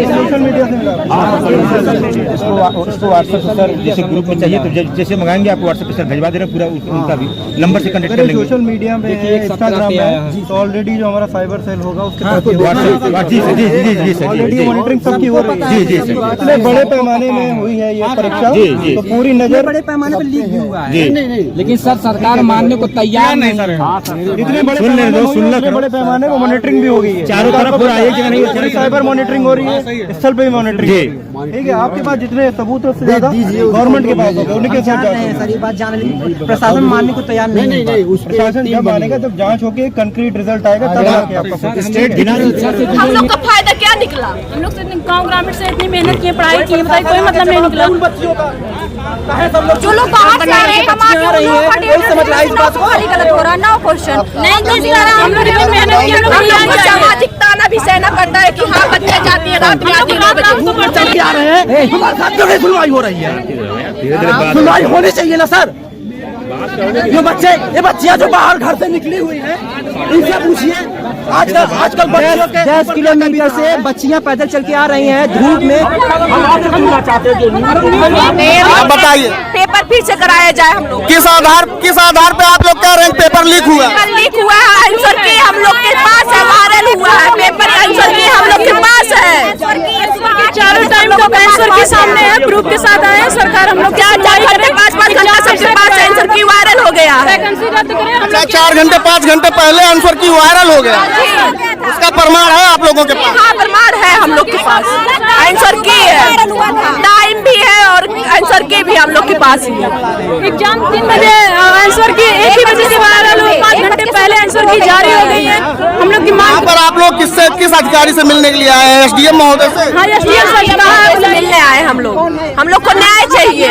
Social media से मिला उसको व्हाट्सएप से सर जैसे ग्रुप में चाहिए तो जैसे मंगाएंगे आपको व्हाट्सएप पे सर भिजवा दे रहे पूरा उनका भी नंबर से कनेक्ट कर लेंगे। सोशल मीडिया में इंस्टाग्राम है तो ऑलरेडी जो हमारा साइबर सेल होगा उसके ऑलरेडी मॉनिटरिंग सबकी हो रही है। जी जी सर, इतने बड़े पैमाने में हुई है ये परीक्षा तो पूरी नजर बड़े पैमाने पर लीक भी हुआ है। लेकिन सर सरकार मानने को तैयार नहीं सर। इतने बड़े पैमाने पर मॉनिटरिंग भी हो गई है, चारों तरफ हो रहा है नहीं, साइबर मॉनिटरिंग हो रही है, स्थल पे भी मॉनिटरिंग। ठीक है, आपके पास जितने सबूत है उससे ज्यादा गवर्नमेंट के पास होगा, उनके साथ सर ये बात जान ली। प्रशासन मानने को तैयार नहीं, प्रशासन जब मानेगा जब जांच होके कंक्रीट रिजल्ट आएगा तब आपका स्टेट। हम लोग का फायदा क्या निकला? हम लोग गाँव ग्रामीण से इतनी मेहनत की, पढ़ाई की, बताइए कोई मतलब नहीं निकला। जो लोग बाहर से आ रहे हैं गलत हो रहा है। नो क्वेश्चन नहीं, हम लोग इतनी मेहनत की, हम लोग सामाजिक ताना भी सहना पड़ता है कि हाँ बच्चे जाती है रात में आती है आ रहे हैं, हमारे साथ क्यों नहीं सुनवाई हो रही है? सुनवाई होनी चाहिए ना सर। ये बच्चियां जो बाहर घर से निकली हुई हैं इनसे पूछिए। आजकल 10 किलोमीटर से बच्चियां पैदल चल के आ रही हैं धूप में। आप बताइए पेपर फिर से कराया जाए। हम लोग किस आधार पे आप लोग कह रहे हैं पेपर लीक हुआ है? आंसर की हम लोग के पास है, वायरल हुआ है पेपर, आंसर की हम लोग के पास है। चारों टाइम तो आंसर के सामने है, प्रूफ के साथ आए हैं। सरकार हम लोग क्या 4-5 घंटा सबके पास आंसर की वायरल हो गया। वैकेंसी रद्द करें। 4 घंटे 5 घंटे पहले आंसर की वायरल हो गया, उसका प्रमाण है आप लोगों के पास? हाँ प्रमाण है हम लोग के पास, आंसर की है, टाइम भी है और आंसर की भी हम लोग के पास ही है। एग्जाम 3 बजे आंसर की 1 ही बजे से वायरल हो, 5 घंटे पहले आंसर की जारी हो गई है। हम लोग की मांग पर आप लोग किस अधिकारी से मिलने के लिए आए हैं? एसडीएम महोदय से? हाँ एसडीएम से मिलने आए हम लोग को न्याय चाहिए।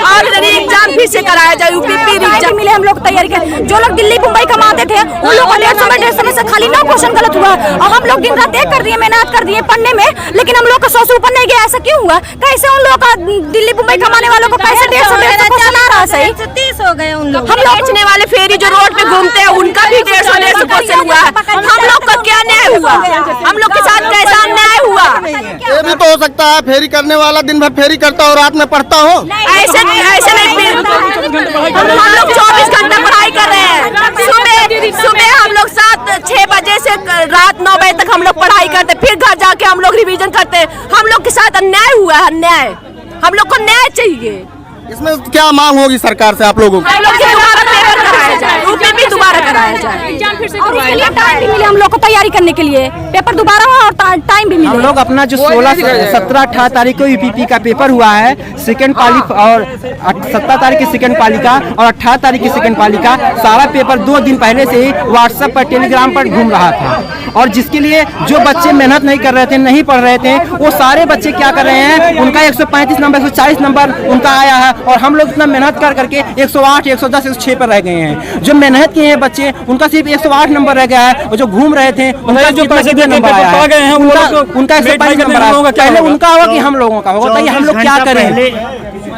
ऑलरेडी एग्जाम फिर से कराया जाए, यूपीपी एग्जाम मिले, हम लोग तैयारी करें। जो लोग दिल्ली मुंबई कमाते थे उन लोग को डेढ़ समय से खाली 9 क्वेश्चन गलत हुआ और हम लोग दिन रात एक कर दिए, मेहनत कर दिए पढ़ने में, लेकिन हम लोग का 100 से ऊपर नहीं गया। ऐसा क्यों हुआ? कैसे उन लोग का दिल्ली मुंबई कमाने वालों को कैसे 150 क्वेश्चन आ रहा है? सही 30 हो गए उन लोग। हम लोग बेचने वाले फेरी जो रोड पे घूमते हैं उनका भी 150 क्वेश्चन हुआ है। हम लोग का क्या न्याय हुआ? हम लोग के साथ कैसा अन्याय हुआ? ये भी तो हो सकता है फेरी करने वाला दिन भर फेरी करता हो, रात में पढ़ता हो। ऐसे नहीं, हम लोग 24 घंटा पढ़ाई कर रहे हैं। सुबह हम लोग 7-6 बजे से रात 9 बजे तक हम लोग पढ़ाई करते, फिर घर जाके हम लोग रिवीजन करते। हम लोग के साथ अन्याय हुआ है, अन्याय। हम लोग को न्याय चाहिए। इसमें क्या मांग होगी सरकार से आप लोगों को? हम लोग दोबारा पेपर कराया जाए, यूपीपी दोबारा कराया जाए, एग्जाम फिर से करवाया जाए। टाइम भी मिले हम लोग को तैयारी करने के लिए, पेपर दोबारा हो और टाइम भी मिले। हम लोग अपना जो 17-18 तारीख को यूपीपी का पेपर हुआ है, सेकंड पाली और 17 तारीख की सेकंड पाली का और 18 तारीख की सेकंड पाली का सारा पेपर 2 दिन पहले से ही व्हाट्सएप पर टेलीग्राम पर घूम रहा था। और जिसके लिए जो बच्चे मेहनत नहीं कर रहे थे, नहीं पढ़ रहे थे, वो सारे बच्चे क्या कर रहे हैं, उनका 135 नंबर 140 नंबर उनका आया है और हम लोग इतना मेहनत कर करके 108, 110, 106 पर रह गए हैं। जो मेहनत किए हैं बच्चे उनका सिर्फ 108 नंबर रह गया है और जो घूम रहे थे उनका जो पैसे नंबर आया है उनका 122 नंबर आया। पहले उनका होगा कि हम लोगों का होगा? बताइए हम लोग क्या करें?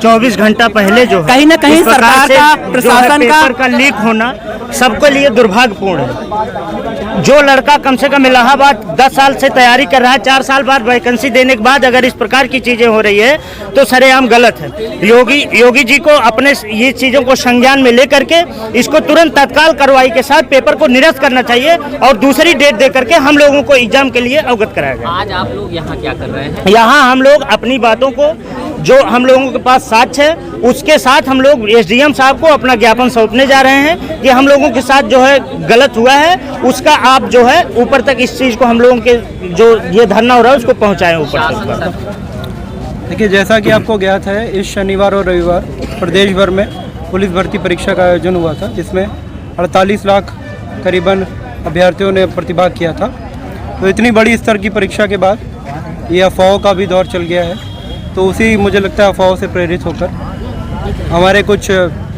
24 घंटा पहले जो कहीं ना कहीं सरकार का, प्रशासन का लीक होना सबके लिए दुर्भाग्यपूर्ण है। जो लड़का कम से कम इलाहाबाद 10 साल से तैयारी कर रहा है, 4 साल बाद वैकेंसी देने के बाद अगर इस प्रकार की चीजें हो रही है तो सरेआम गलत है। योगी जी को अपने ये चीजों को संज्ञान में लेकर के इसको तुरंत तत्काल कार्रवाई के साथ पेपर को निरस्त करना चाहिए और दूसरी डेट दे करके हम लोगों को एग्जाम के लिए अवगत कराया जाए। आज आप लोग यहाँ क्या कर रहे हैं? यहाँ हम लोग अपनी बातों को, जो हम लोगों के पास साक्ष्य है, उसके साथ हम लोग एसडीएम साहब को अपना ज्ञापन सौंपने जा रहे हैं कि हम लोगों के साथ जो है गलत हुआ है, उसका आप जो है ऊपर तक इस चीज़ को हम लोगों के जो ये धरना हो रहा है उसको पहुंचाएं ऊपर तक। देखिए, जैसा कि आपको ज्ञात है, इस शनिवार और रविवार प्रदेश भर में पुलिस भर्ती परीक्षा का आयोजन हुआ था, जिसमें 48 लाख करीबन अभ्यर्थियों ने प्रतिभाग किया था। तो इतनी बड़ी स्तर की परीक्षा के बाद ये अफवाहों का भी दौर चल गया है। तो उसी मुझे लगता है अफवाहों से प्रेरित होकर हमारे कुछ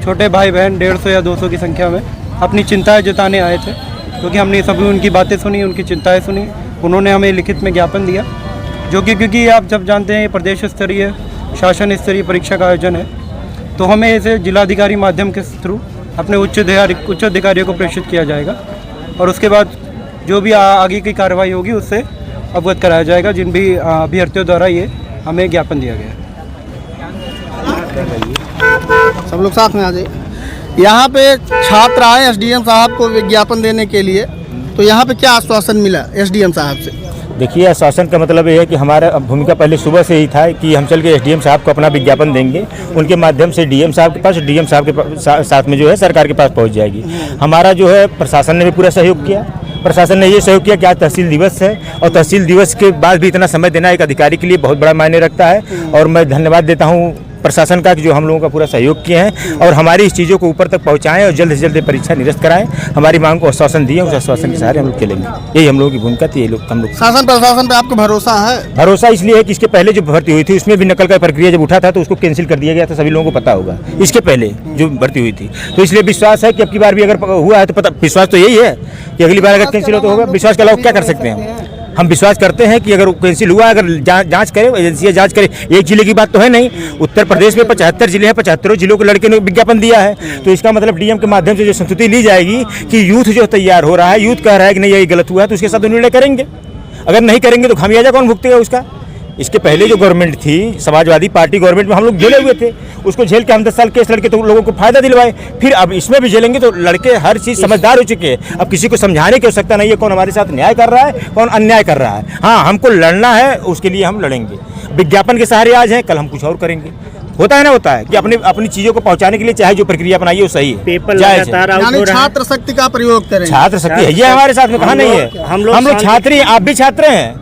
छोटे भाई बहन 150 या 200 की संख्या में अपनी चिंताएं जताने आए थे, क्योंकि हमने सभी उनकी बातें सुनी, उनकी चिंताएं सुनी। उन्होंने हमें लिखित में ज्ञापन दिया, जो कि क्योंकि आप जब जानते हैं ये प्रदेश स्तरीय शासन स्तरीय परीक्षा का आयोजन है, तो हमें इसे जिलाधिकारी माध्यम के थ्रू अपने उच्च अधिकारियों को प्रेषित किया जाएगा और उसके बाद जो भी आगे की कार्रवाई होगी उससे अवगत कराया जाएगा जिन भी अभ्यर्थियों द्वारा ये हमें ज्ञापन दिया गया है। सब लोग साथ में आ जाइए। यहाँ पे छात्र आए एसडीएम साहब को विज्ञापन देने के लिए, तो यहाँ पे क्या आश्वासन मिला एसडीएम साहब से? देखिए, आश्वासन का मतलब ये है कि हमारा भूमिका पहले सुबह से ही था कि हम चल के एसडीएम साहब को अपना विज्ञापन देंगे, उनके माध्यम से डीएम साहब के पास, डीएम साहब के साथ में जो है सरकार के पास पहुंच जाएगी। हमारा जो है प्रशासन ने भी पूरा सहयोग किया। प्रशासन ने ये सहयोग किया कि आज तहसील दिवस है और तहसील दिवस के बाद भी इतना समय देना एक अधिकारी के लिए बहुत बड़ा मायने रखता है। और मैं धन्यवाद देता हूँ प्रशासन का कि जो हम लोगों का पूरा सहयोग किए हैं और हमारी इस चीज़ों को ऊपर तक पहुंचाएं और जल्द से जल्द परीक्षा निरस्त कराएं। हमारी मांग को आश्वासन दिए, उस आश्वासन के सहारे हम लोग चलेंगे। यही हम लोगों की भूमिका थी। हम लोग शासन प्रशासन पे आपको भरोसा है? भरोसा इसलिए है कि इसके पहले जो भर्ती हुई थी उसमें भी नकल का प्रक्रिया जब उठा था तो उसको कैंसिल कर दिया गया था, सभी लोगों को पता होगा। इसके पहले जो भर्ती हुई थी, तो इसलिए विश्वास है कि अब की बार भी अगर हुआ है तो पता, विश्वास तो यही है कि अगली बार अगर कैंसिल हो तो होगा। विश्वास के अलावा क्या कर सकते हैं हम विश्वास करते हैं कि अगर कैंसिल हुआ, अगर जांच करे, एजेंसियां जांच करे। एक जिले की बात तो है नहीं, उत्तर प्रदेश में 75 जिले हैं, 75 जिलों के लड़के ने विज्ञापन दिया है। तो इसका मतलब डीएम के माध्यम से जो संस्तुति ली जाएगी कि यूथ जो तैयार हो रहा है, यूथ कह रहा है कि नहीं ये गलत हुआ है, तो उसके साथ निर्णय करेंगे। अगर नहीं करेंगे तो खामियाजा कौन भुगतेगा उसका? इसके पहले जो गवर्नमेंट थी, समाजवादी पार्टी गवर्नमेंट में हम लोग झेले हुए थे, उसको झेल के हम 10 साल केस लड़के तो लोगों को फायदा दिलवाए। फिर अब इसमें भी झेलेंगे तो लड़के हर चीज़ समझदार हो चुके हैं। अब किसी को समझाने की आवश्यकता नहीं है कौन हमारे साथ न्याय कर रहा है, कौन अन्याय कर रहा है। हाँ, हमको लड़ना है, उसके लिए हम लड़ेंगे। विज्ञापन के सहारे आज हैं, कल हम कुछ और करेंगे। होता है ना, होता है कि अपनी चीज़ों को पहुंचाने के लिए चाहे जो प्रक्रिया अपनाइए वो सही है। पेपर जायज़ है। लगातार आउट हो यानी रहा है। छात्र शक्ति का प्रयोग करें। छात्र शक्ति है, ये हमारे साथ में कहाँ नहीं है। हम लोग छात्र हैं, आप भी छात्र हैं।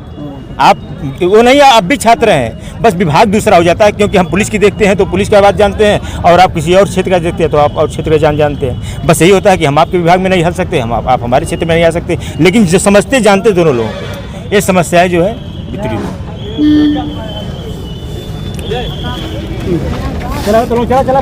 आप वो नहीं है, आप भी छात्र हैं। बस विभाग दूसरा हो जाता है, क्योंकि हम पुलिस की देखते हैं तो पुलिस की आवाज़ जानते हैं और आप किसी और क्षेत्र का देखते हैं तो आप और क्षेत्र का जानते हैं। बस यही होता है कि हम आपके विभाग में नहीं हल सकते, आप हमारे क्षेत्र में नहीं आ सकते, लेकिन जो समझते जानते दोनों लोगों को ये समस्याएं जो है वितरित हो। चला